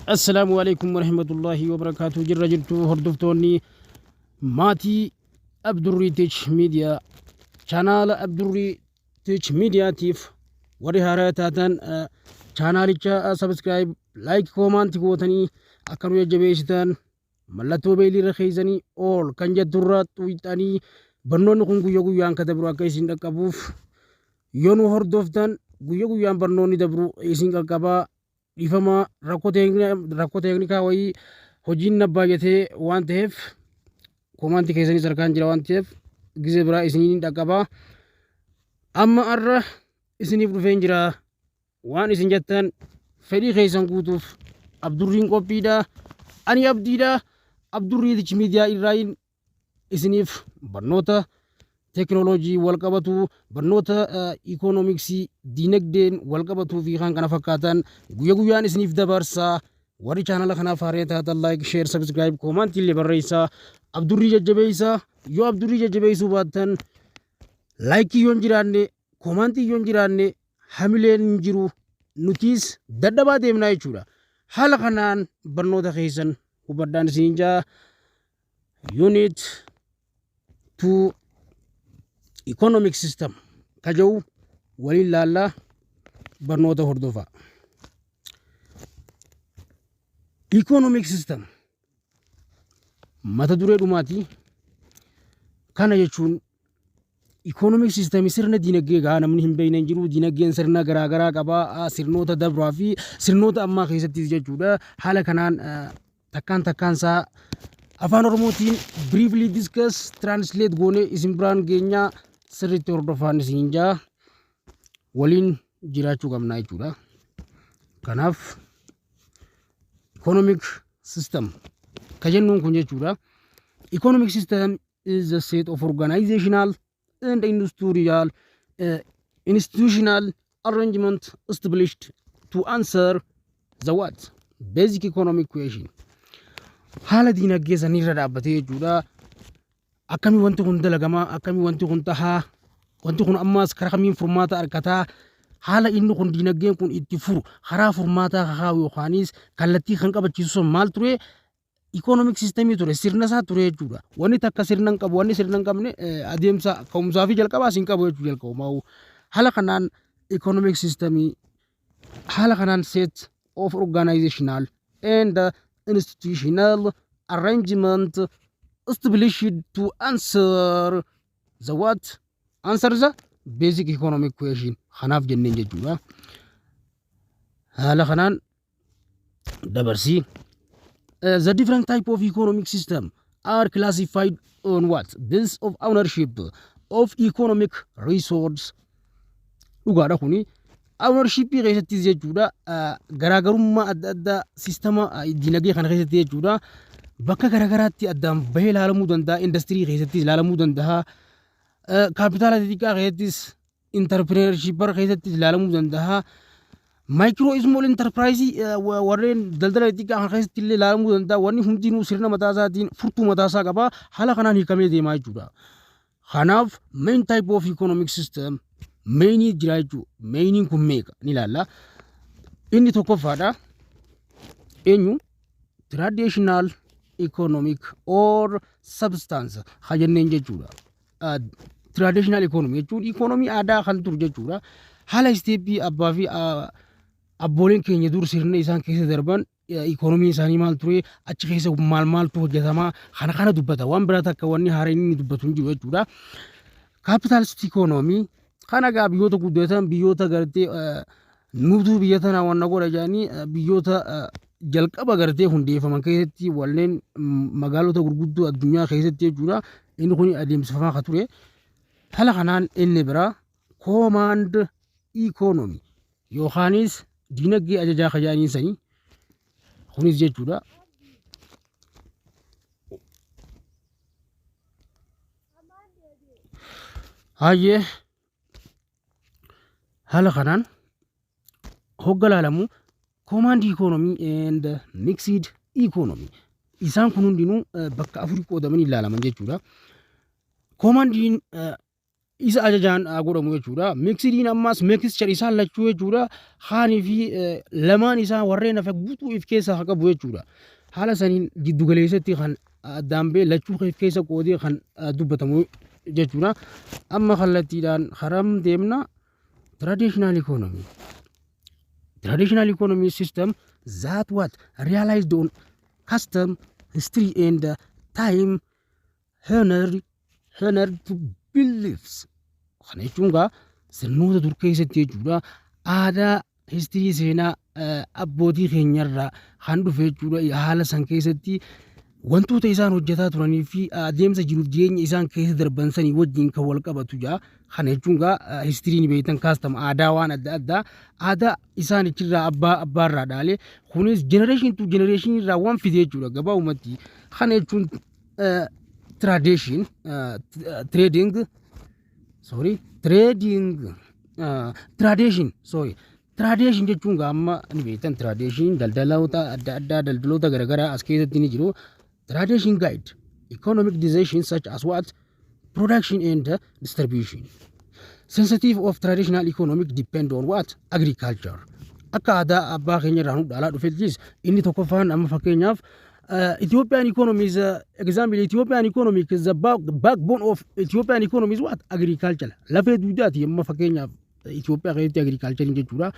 السلام عليكم ورحمة الله وبركاته. جرى جرتو هردفتوني ماتي أبدوري تيش ميديا شانال أبدوري تيش ميديا تيف وري هاراتاتان شانالي سبسكرايب لايك كومنت كوتني أكنو يجبيشتان ملاتو بيلي رخيزني أول كنجة درات ويتاني برنون كون يوغو يان كتبرو أكيسين دكابوف يونو هردفتان يوغو يان برنوني دبرو إيسين كابا ifama rakkoo teeknikaa wayii hojiin nabbaa jetee waan ta'eef komaantii keessanii sarkaan jira waan ta'eef gizee biraa isiniin dhaqqabaa. Amma arra isiniif dhufeen jira waan isin jettan fedhii keessan guutuuf Abdurriin qophiidha. Ani abdiidha. Abdurriitichi miidiyaa irraayin isiniif barnoota teknooloojii wal qabatu barnoota ikoonomiksii diinagdeen wal qabatuu fi kan kana fakkaatan guyyaa guyyaan isiniif dabarsaa. Warri chaanala kanaaf haaree taatan laayik sheer sabskraayib koomantii illee barreessaa. Abdurrii jajjabeessaa. Yoo Abdurrii jajjabeessuu baattan laayikii yoon jiraanne koomantii yoon jiraanne hamileen hin jiru nutiis dadhabaa deemnaa jechuudha. Haala kanaan barnoota keessan hubadhaan isin jaa unit 2 economic system kajau walilalla barnoota hordofa. Economic system mata duree dhumaati. Kana jechuun economic system sirna diinagdee gaa namni hin beekne hin jiru. Diinagdeen sirna garaagaraa qaba. Sirnoota dabraa fi sirnoota ammaa keessattis jechuudha. Haala kanaan takkaan isaa afaan oromootiin briefly discuss translate goone isin biraan geenyaa sirriitti hordofaan isin jaa waliin jiraachuu qabnaa jechuudha. Kanaaf economic system ka jennuun kun jechuudha. Economic system is a set of organizational and institutional arrangement established to answer the what basic economic question. Haala diinagdee sanirra dhaabbatee jechuudha. Akkami wanti kun dalagamaa, akkami wanti kun tahaa, wanti kun ammaas karaa kamiin furmaata argataa, haala inni kun diinagdeen kun itti furu karaa furmaataa kaa'u yookaanis kallattii kan qabachiisu sun maal ture? Economic systemii ture, sirna isaa ture jechuudha. Wanni takka sirna hin qabu, wanni sirna hin qabne adeemsa ka'umsaa fi jalqabaa hin qabu jechuu jalqabumaa. Haala kanaan economic systemii haala kanaan set of organizational and institutional arrangement established to answer the what? Answer the basic economic question. Kanaaf jenneen jechuudha. Haala kanaan dabarsii. The different type of economic system are classified on what? Basis of ownership of economic resource. Dhugaadha kuni ownership keessatti jechuudha. Garaagarummaa adda addaa sistema diinagdee kana keessatti jechuudha. Bakka garaagaraatti addaan bahee ilaalamuu danda'a. Industirii keessatti ilaalamuu danda'a. Kaapitaala xixiqqaa keessattis interpreneurship keessatti ilaalamuu danda'a. Micro small enterprise warreen daldala xixiqqaa kana keessatti illee ilaalamuu danda'a. Wanni hundinuu sirna mataa isaatiin furtuu mataa isaa qaba. Haala kanaan hiikamee deemaa jechuudha. Kanaaf main type of economic system mainii jira jechuudha. Mainiin kun meeqa ni ilaalla. Inni tokkoffaadha. Eenyu? Traditional economic or substance hajanneen jechuudha. Traditional economy jechuun economy aadaa kan ture jechuudha. Haala isteeppii abbaa fi abbooleen keenya dur sirna isaan keessa darban economy isaanii maal ture, achi keessa maaltu hojjetamaa kana dubbata. Waan biraa takka wanni haaraan inni dubbatu hin jiru jechuudha. Capitalist economy kana gaa biyyoota guddatan biyyoota gartee nuutuu biyya tanaa wanna godha jedhanii biyyoota jalqaba gartee hundeeffaman keessatti walleen magaalota gurguddoo addunyaa keessatti jechuudha. Inni kun adeemsifamaa ka ture. Haala kanaan inni biraa command economy yookaanis diinagdee ajajaa ka jedhanii sanii kunis jechuudha. Hayyee haala kanaan hoggalaalamu command economy and mixed economy. Isaan kun hundinuu bakka afurii qoodamanii ilaalaman jechuudha. Commandiin isa ajajaan godhamu jechuudha. Miksiriin ammas mixture isaan lachuu jechuudha. Haanii fi lamaan isaa warreen hafe guutuu if keessaa haa qabu jechuudha. Haala saniin giddu galeessatti kan daambee lachuu if keessa qoodee kan dubbatamu jechuudha. Amma kallattiidhaan haram deemna. Traditional economy. Traditional economy system that what realized on custom, history and time honored to beliefs. Kana jechuun gaa sirnoota dur keessatti jechuudha. Aadaa histirii seenaa abbootii keenyarraa kan dhufe jechuudha. Haala san keessatti wantoota isaan hojjetaa turanii fi adeemsa jiruuf jireenya isaan keessa darban sanii wajjin kan wal qabatu jaa. Kana jechuun gaa histiriin beektan kaastam aadaa waan adda addaa aadaa isaan ichirraa abbaarraa dhaalee kunis generation to generation irraa waan fide jechuudha. Gabaabumatti kana jechuun tradition tradition jechuun amma ni beektan tradition daldaloota adda addaa daldaloota garaagaraa as keessatti ni jiru. Tradition guide economic decisions such as what production and distribution. Sensitive of traditional economic depend on what agriculture. Akka aadaa abbaa keenya irraa nu dhaalaa dhufettis inni tokkoffaan amma fakkeenyaaf Ethiopian economy is example. Ethiopian economy is the backbone of Ethiopian economy is what agriculture. Lafee duudaati amma fakkeenyaaf Itoophiyaa keessatti agriculture jechuudha.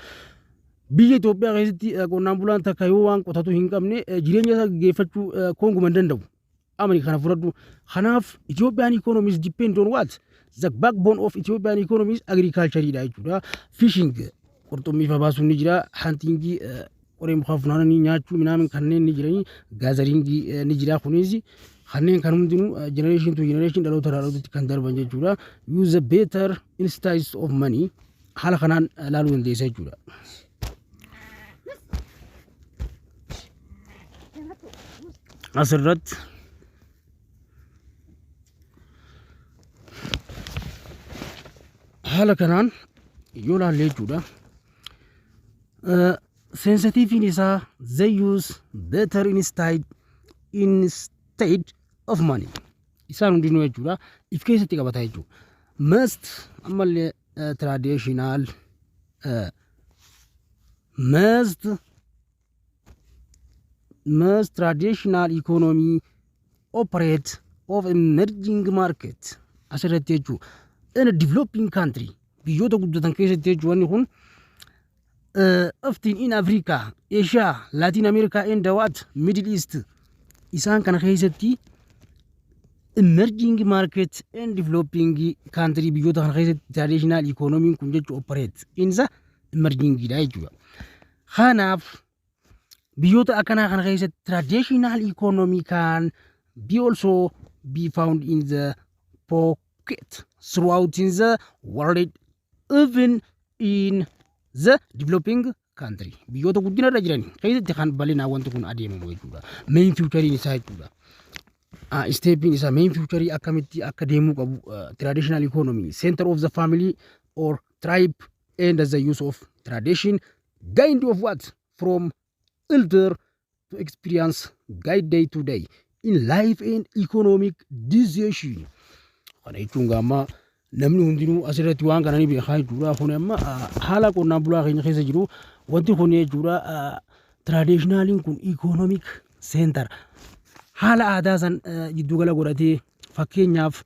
Biyya Itoophiyaa keessatti qonnaan bulaan takka yoo waan qotatu hin qabne jireenya isaa gaggeeffachuu koonguma hin danda'u. Amani kana fudhadhu. Kanaaf Ethiopian economy is depend on what the backbone of Ethiopian economy is agriculture jechuudha. Fishing qurxummii fa baasuun ni jira. Hunting qoree mukaa funaananii nyaachuu minaamin kanneen ni jiranii gaazariingii ni jira kunis kanneen kan hundinuu generation to generation dhaloota dhalootatti kan darban jechuudha. Use a better instead of money haala kanaan ilaaluu dandeessa jechuudha. Asirratti haala kanaan yoo ilaalle jechuudha. Sensitive in isa they use better instead of money. Isaan hundinuu jechuudha. If keessatti qabata jechuudha. Most ammallee traditional most traditional economy operate of emerging market asirratti jechuudha. In a developing country biyyoota guddatan keessatti jechuudha kun often in Africa, Asia, Latin America and what Middle East isaan kana keessatti emerging market and developing country biyyoota kana keessatti traditional economy kun jechuudha operate in the emerging dha jechuudha. Kanaaf biyyoota akkanaa kana keessatti traditional economy can be also be found in the pocket throughout in the world, even in the developing country. Biyyoota guddina irra jiran keessatti kan bal'inaan wanti kun adeemamu jechuudha. Main future isaa jechuudha. Stepping isa main future akkamitti akka deemuu qabu traditional economy center of the family or tribe and the use of tradition guide of what from elder to experience guide day to day in life and economic decision. Kana jechuun gaama namni hundinuu asirratti waan kana ni beekaa jechuudha. Kun amma haala qonnaan bulaa keenya keessa jiru wanti kun jechuudha. Traditionaliin kun economic center haala aadaa san giddu gala godhatee fakkeenyaaf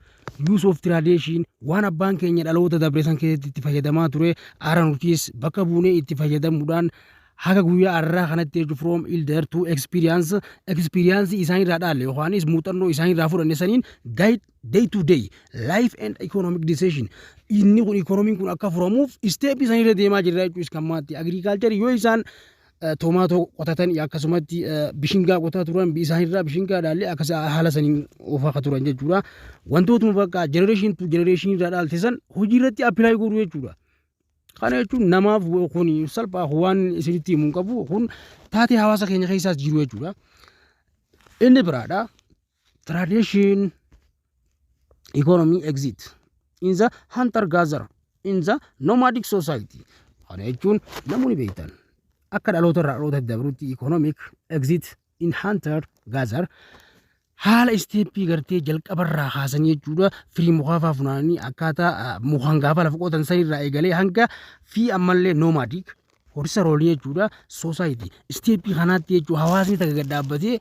use of tradition waan abbaan keenya dhaloota dabre san keessatti itti fayyadamaa ture aaranutis bakka buunee itti fayyadamuudhaan haga guyyaa arraa kanatti jechuudha from elder to experience isaan irraa dhaalle yookaanis muuxannoo isaan irraa fudhanne saniin guide day to day life and economic decision inni kun economiin kun akka furamuuf step isaan irra deemaa jirra jechuudha. Kan maatti agriculture yoo isaan tomaatoo qotatan akkasumatti bishingaa qotaa turan isaan irraa bishingaa dhaalle akkas haala saniin ofaa turan jechuudha. Wantootuma bakka generation to generation irraa dhaalte san hojii irratti apply godhu jechuudha. Kana jechuun namaaf kun salphaa waan isinitti himuun qabu kun taatee hawaasa keenya keessaas jiru jechuudha. Inni biraadha tradition economy exit in the hunter gatherer in the nomadic society. Kana jechuun namoonni beektan akka dhaloota irraa dhaloota dabrutti economic exit in hunter gatherer haala isteeppii gartee jalqabarraa kaasanii jechuudha firii mukaafaa funaanii akkaataa mukaan gaafa lafa qotan sanirraa eegalee hanga fi ammallee noomaadik horisa roolii jechuudha soosaayitii isteeppii kanaatti jechuudha hawaasni takka gad dhaabbatee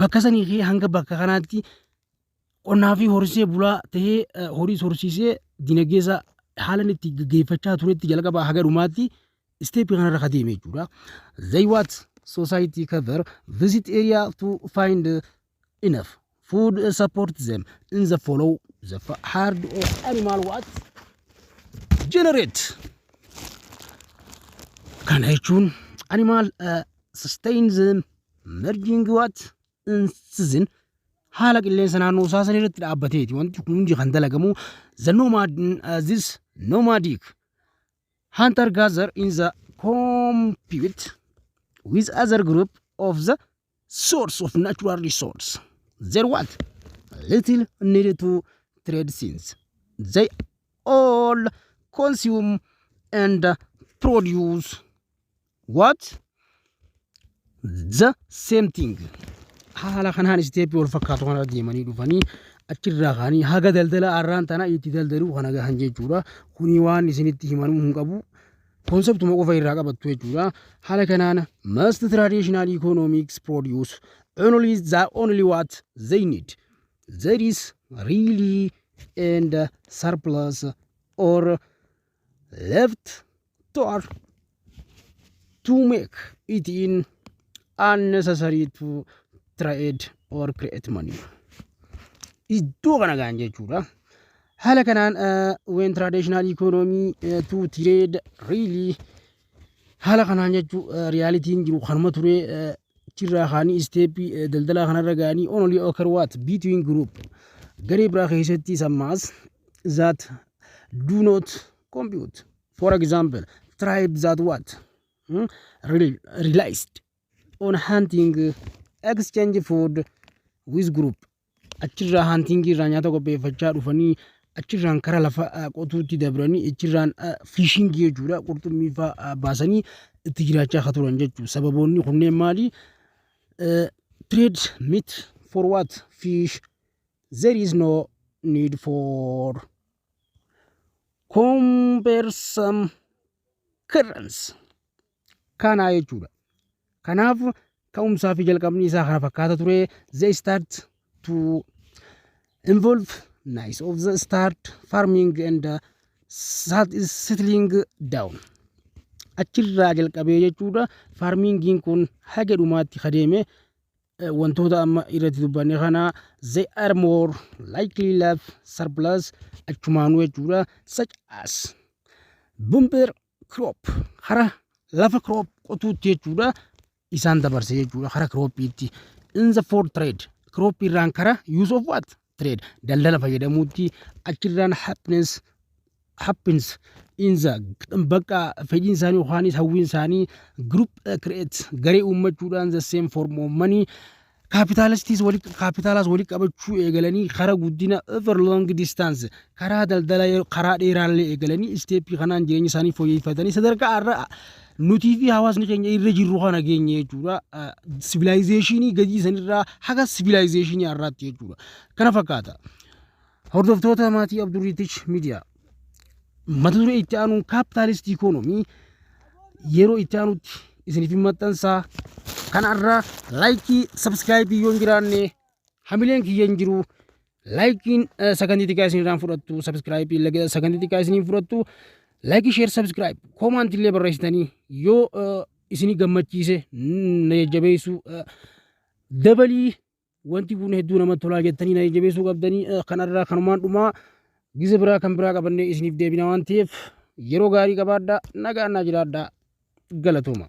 bakka sanii kee hanga bakka kanaatti qonnaa fi horisee bulaa ta'ee horiis horsiisee dinagdeessa haala itti gaggeeffachaa turetti jalqaba haga dhumaatti isteeppii kanarra kadeeme jechuudha. They what society cover visit area to find enough food support them in the follow the hard or animal what generate kana jechuun animal sustain them merging what in season haala qilleensa naannoo isaa san irratti dhaabbateeti wanti hundi kan dalagamu the nomad this nomadic hunter gather in the compete with other group of the source of natural resource. There what little needed to trade since they all consume and produce what the same thing. haala kanaan isteeppii wal fakkaatu kana deemanii dhufanii achirraa kaanii haga daldala arraan tana itti daldaluu kana gahan jechuudha. Kuni waan isinitti himanuu hin qabu. Konseptuma qofa irraa qabattu jechuudha. Haala kanaan most traditional economics produce only what they need. There is really and surplus or left to make it in unnecessary to trade or create money. Iddoo kana gahan jechuudha. haala kanaan when traditional economy to trade really haala kanaan jechuu realitiin jiru kanuma ture chirraa kaanii isteeppii daldalaa kanarra gaanii only occur what between group garee biraa keessatti sammaas that do not compute. For example, tribe that what realized on hunting exchange food with group achirraa hunting irraa nyaata qopheeffachaa dhufanii achirraan kara lafa qotuutti dabranii achirraan fishing jechuudha qurxummii fa'aa baasanii itti jiraachaa kan turan jechuudha. Sababoonni kunneen maali? Trade meat for what fish there is no need for cumbersome currency kana jechuudha. Kanaaf ka'umsaa fi jalqabni isaa kana fakkaata ture. They start to involve nice of the start farming and settling down. Achirraa jalqabee jechuudha farmingiin kun haga dhumaatti kadeeme wantoota amma irratti dubbanne kana they are more likely left surplus achumaanuu jechuudha such as bumper crop kara lafa crop qotuutti jechuudha isaan dabarse jechuudha kara crop-itti in the for trade crop irraan kara use of what trade daldala fayyadamuutti achirraan happens in the bakka fedhiin isaanii yookaanis hawwiin isaanii group create garee uummachuudhaan the same form of money kapitaalaas wali qabachuu eegalanii karaa guddina over long distance karaa daldala karaa dheeraallee eegalanii isteeppii kanaan jireenya isaanii fooyyeffatanii sadarkaa irra nutii fi hawaasni keenya irra jirru kana geenye jechuudha. Civilization gadi sanirraa haga civilization irraatti jechuudha. Kana fakkaata. Hordoftoota maatii Abdurriitich Miidiyaa mata duree itti aanuun capitalist economy yeroo itti aanutti isiniif maxxansaa kanarra laayikii subscribe yoon jiraanne hamileen kiyyan jiru laayikiin sagantii xiqqaa isinirraan fudhattu subscribe sagantii xiqqaa isiniin fudhattu laayikii share subscribe comment illee barreessitanii yoo isinii gammachiise na jajjabeessu dabalii wanti kun hedduu namatti tolaa jettanii na jajjabeessuu qabdanii kanarraa kanumaan dhumaa gize biraa kan biraa qabannee isiniif deebina waan ta'eef yeroo gaarii qabaadhaa nagaan naa jiraadhaa galatooma.